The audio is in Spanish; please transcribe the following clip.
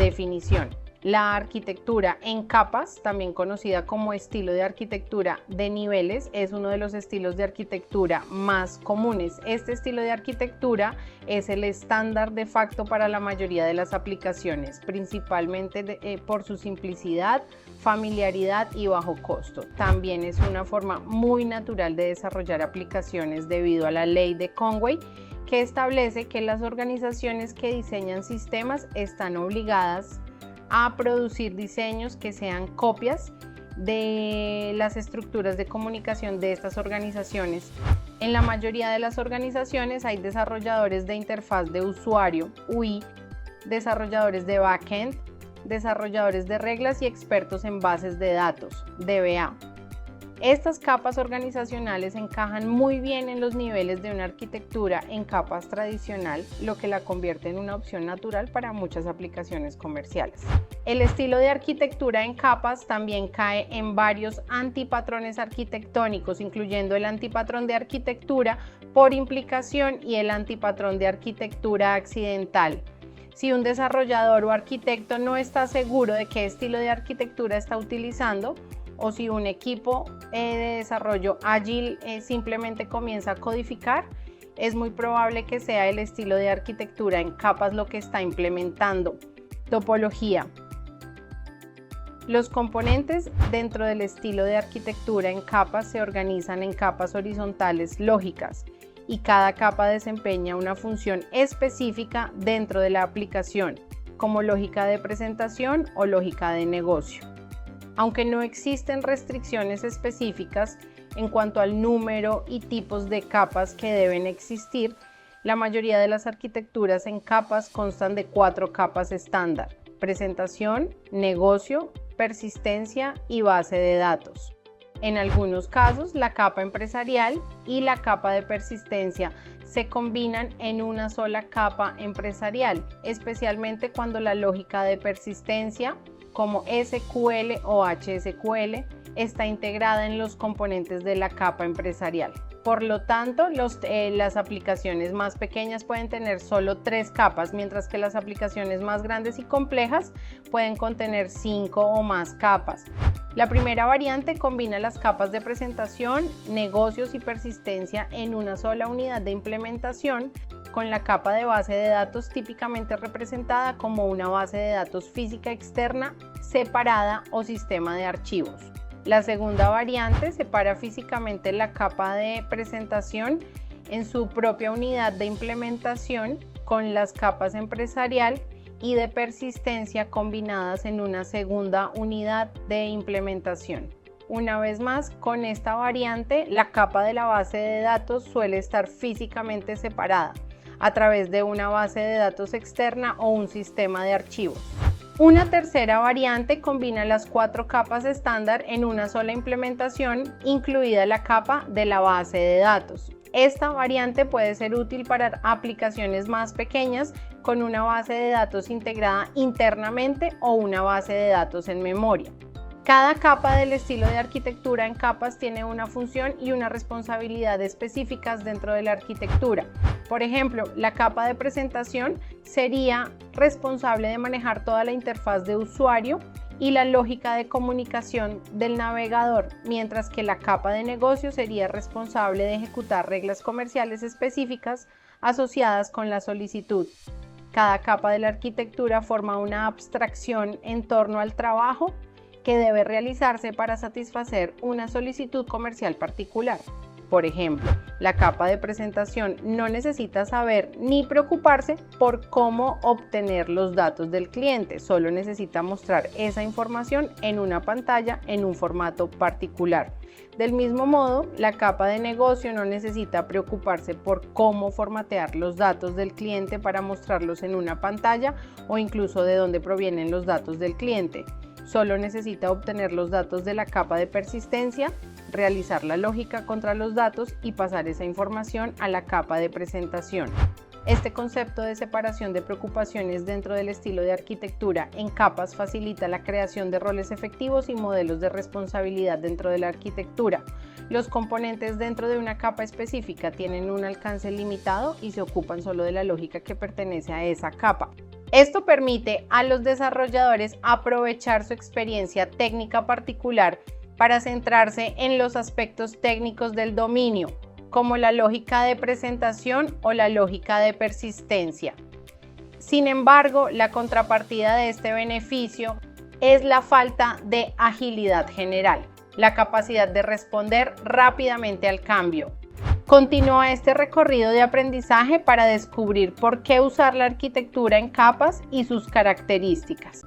Definición. La arquitectura en capas, también conocida como estilo de arquitectura de niveles, es uno de los estilos de arquitectura más comunes. Este estilo de arquitectura es el estándar de facto para la mayoría de las aplicaciones, principalmente por su simplicidad, familiaridad y bajo costo. También es una forma muy natural de desarrollar aplicaciones debido a la ley de Conway, que establece que las organizaciones que diseñan sistemas están obligadas a producir diseños que sean copias de las estructuras de comunicación de estas organizaciones. En la mayoría de las organizaciones hay desarrolladores de interfaz de usuario, UI, desarrolladores de backend, desarrolladores de reglas y expertos en bases de datos, DBA. Estas capas organizacionales encajan muy bien en los niveles de una arquitectura en capas tradicional, lo que la convierte en una opción natural para muchas aplicaciones comerciales. El estilo de arquitectura en capas también cae en varios antipatrones arquitectónicos, incluyendo el antipatrón de arquitectura por implicación y el antipatrón de arquitectura accidental. Si un desarrollador o arquitecto no está seguro de qué estilo de arquitectura está utilizando, o si un equipo de desarrollo ágil simplemente comienza a codificar, es muy probable que sea el estilo de arquitectura en capas lo que está implementando. Topología. Los componentes dentro del estilo de arquitectura en capas se organizan en capas horizontales lógicas y cada capa desempeña una función específica dentro de la aplicación, como lógica de presentación o lógica de negocio. Aunque no existen restricciones específicas en cuanto al número y tipos de capas que deben existir, la mayoría de las arquitecturas en capas constan de 4 capas estándar: presentación, negocio, persistencia y base de datos. En algunos casos, la capa empresarial y la capa de persistencia se combinan en una sola capa empresarial, especialmente cuando la lógica de persistencia, como SQL o HSQL, está integrada en los componentes de la capa empresarial. Por lo tanto, las aplicaciones más pequeñas pueden tener solo 3 capas, mientras que las aplicaciones más grandes y complejas pueden contener 5 o más capas. La primera variante combina las capas de presentación, negocios y persistencia en una sola unidad de implementación, con la capa de base de datos típicamente representada como una base de datos física externa separada o sistema de archivos. La segunda variante separa físicamente la capa de presentación en su propia unidad de implementación con las capas empresarial y de persistencia combinadas en una segunda unidad de implementación. Una vez más, con esta variante, la capa de la base de datos suele estar físicamente separada a través de una base de datos externa o un sistema de archivos. Una tercera variante combina las 4 capas estándar en una sola implementación, incluida la capa de la base de datos. Esta variante puede ser útil para aplicaciones más pequeñas con una base de datos integrada internamente o una base de datos en memoria. Cada capa del estilo de arquitectura en capas tiene una función y una responsabilidad específicas dentro de la arquitectura. Por ejemplo, la capa de presentación sería responsable de manejar toda la interfaz de usuario y la lógica de comunicación del navegador, mientras que la capa de negocio sería responsable de ejecutar reglas comerciales específicas asociadas con la solicitud. Cada capa de la arquitectura forma una abstracción en torno al trabajo que debe realizarse para satisfacer una solicitud comercial particular. Por ejemplo, la capa de presentación no necesita saber ni preocuparse por cómo obtener los datos del cliente, solo necesita mostrar esa información en una pantalla en un formato particular. Del mismo modo, la capa de negocio no necesita preocuparse por cómo formatear los datos del cliente para mostrarlos en una pantalla o incluso de dónde provienen los datos del cliente. Solo necesita obtener los datos de la capa de persistencia, realizar la lógica contra los datos y pasar esa información a la capa de presentación. Este concepto de separación de preocupaciones dentro del estilo de arquitectura en capas facilita la creación de roles efectivos y modelos de responsabilidad dentro de la arquitectura. Los componentes dentro de una capa específica tienen un alcance limitado y se ocupan solo de la lógica que pertenece a esa capa. Esto permite a los desarrolladores aprovechar su experiencia técnica particular para centrarse en los aspectos técnicos del dominio, como la lógica de presentación o la lógica de persistencia. Sin embargo, la contrapartida de este beneficio es la falta de agilidad general, la capacidad de responder rápidamente al cambio. Continúa este recorrido de aprendizaje para descubrir por qué usar la arquitectura en capas y sus características.